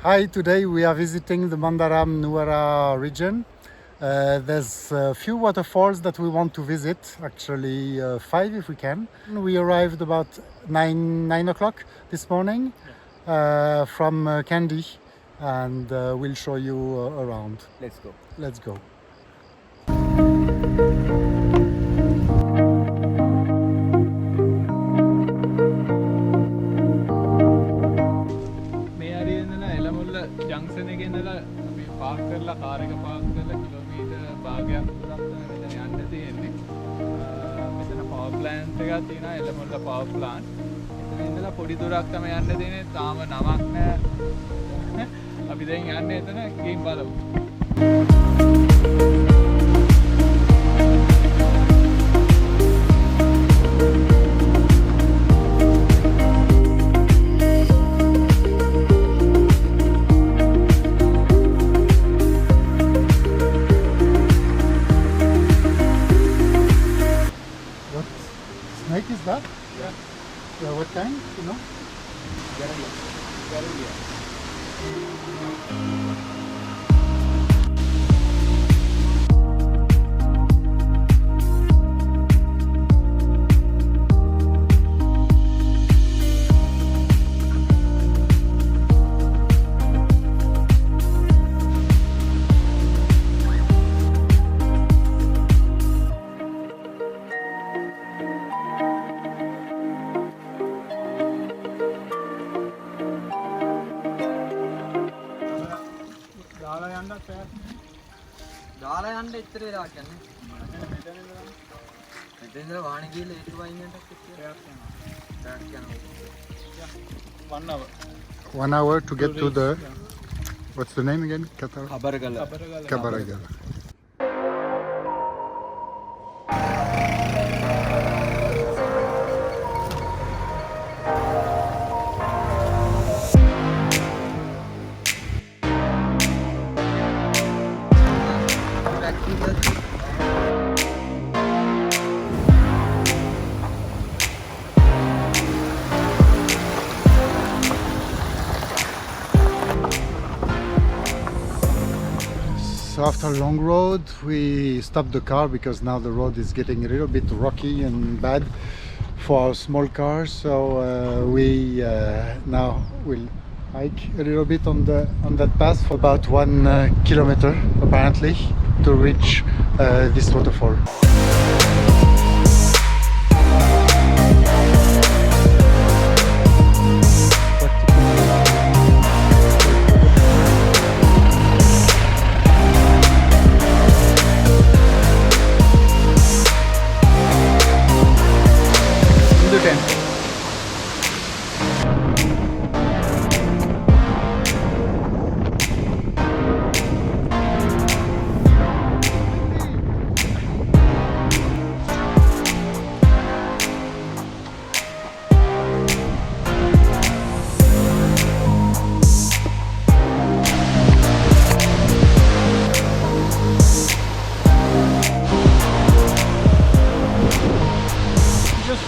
Hi, today we are visiting the Mandaram Nuwara region. There's a few waterfalls that we want to visit, actually 5 if we can. We arrived about 9 o'clock this morning from Kandy, and we'll show you around. Let's go. Let's go. Elamulla junction එකේ ඉඳලා අපි Park කරලා car එක Park කරලා kilometre භාගයක් දුරක් තමයි මෙතන යන්න තියෙන්නේ. මෙතන පවර් ප්ලාන්ට් එකක් තියෙනවා Elamulla පවර් ප්ලාන්ට්. එතන ඉඳලා පොඩි දුරක් තමයි යන්න තියෙන්නේ. තාම නමක් නැහැ. අපි දැන් යන්නේ එතන ගිහින් බලමු. Snake is that? Yeah. What kind? You know? Garlic. දාලා යන්න ඉතර වෙලාවක් යන්නේ. මෙතන ඉඳලා වාහනේ ගිහලා ඒක වයින්නට එක්කයක් යනවා. 1 hour. 1 hour to get to the... What's the name again? Kabaragala. Kabaragala. So after a long road, we stopped the car because now the road is getting a little bit rocky and bad for small cars. So we now will hike a little bit on that path for about 1 kilometer apparently to reach this waterfall.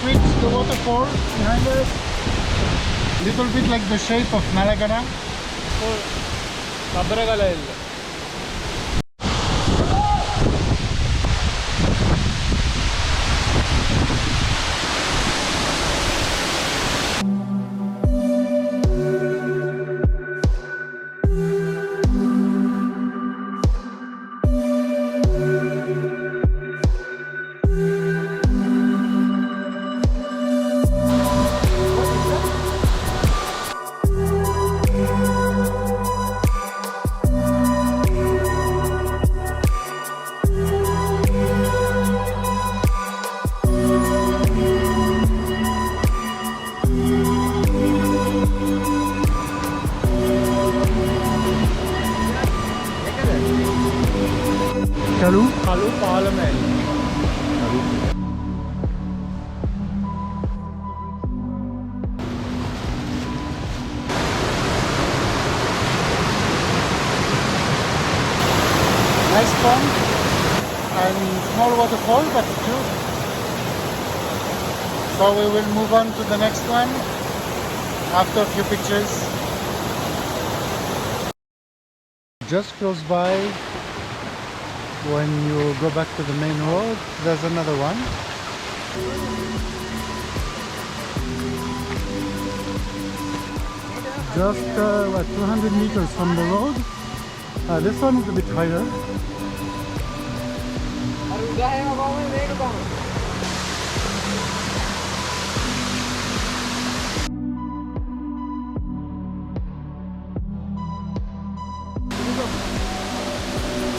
Reached the waterfall behind us. Little bit like the shape of Malagana. Kabaragala illa. Palam. Nice pond and small waterfall, but cute. So we will move on to the next one after a few pictures. Just close by, when you go back to the main road, there's another one. Just 200 meters from the road. This one is a bit higher.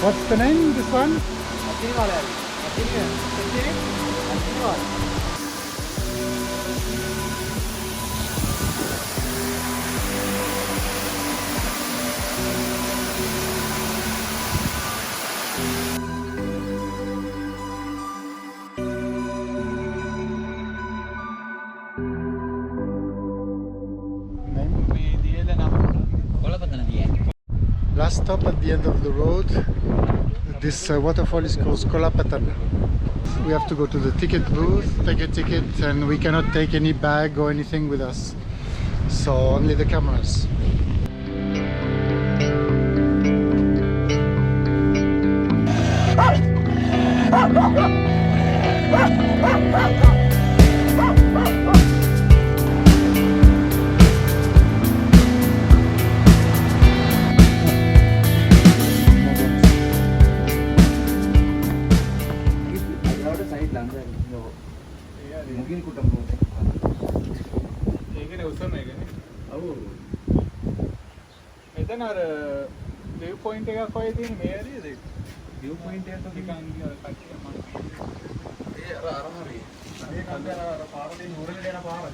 What's the name, this one? Ethiniwala. Ethiniwala. Kolapathana. Last stop at the end of the road. This waterfall is called Kolapathana. We have to go to the ticket booth, take a ticket, and we cannot take any bag or anything with us. So only the cameras. එතන අර view point එකක් වගේ තියෙන මේ හරියද ඒක? view point එකට නිකන් අර කට්ටිය මම ඒ අර හරිය. ඒක අර පාරේ නුවරට යන පාර.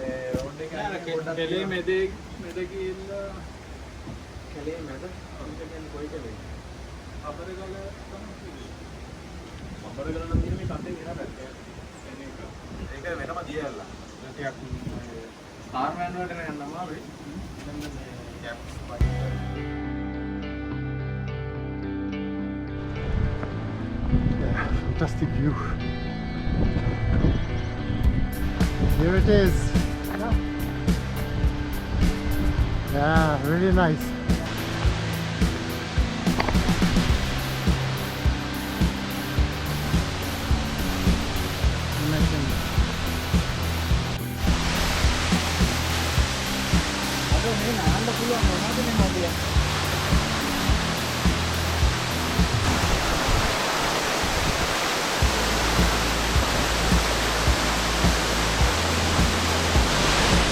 ඒ රෝඩ් එක පොඩ්ඩක් කෙලේ මැද ගිහිල්ලා කෙලේ මැද කියන්නේ කොයි කෙලේ? අබරගල තමයි. අබරගල නම් තියෙන මේ කන්දේ එහා පැත්තේ. ඒක වෙනම දියල්ලා. ටිකක් කාර් වෑන් වලට යන්න අමාරුයි. දැන් මේ Yeah, fantastic view. Here it is. Yeah, really nice. Amazing.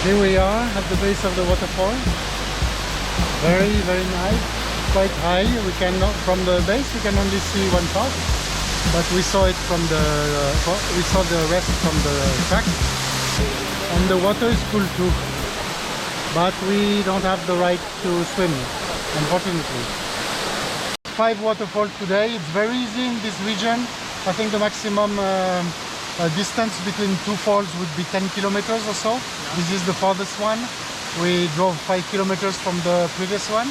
Here we are at the base of the waterfall. Very, very nice. Quite high. From the base we can only see one part, but we saw it from we saw the rest from the track. And the water is cool too. But we don't have the right to swim, unfortunately. 5 waterfalls today. It's very easy in this region. I think the maximum distance between 2 falls would be 10 kilometers or so. This is the farthest one. We drove 5 kilometers from the previous one.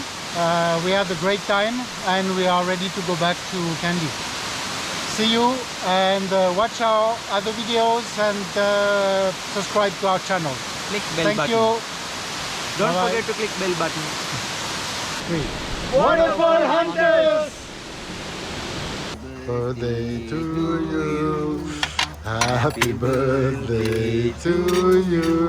We had a great time and we are ready to go back to Kandy. See you, and watch our other videos and subscribe to our channel. Click bell Thank button. you. Don't Bye-bye. forget to click bell button. 3. Waterfall Hunters! Birthday to you. Happy birthday to you.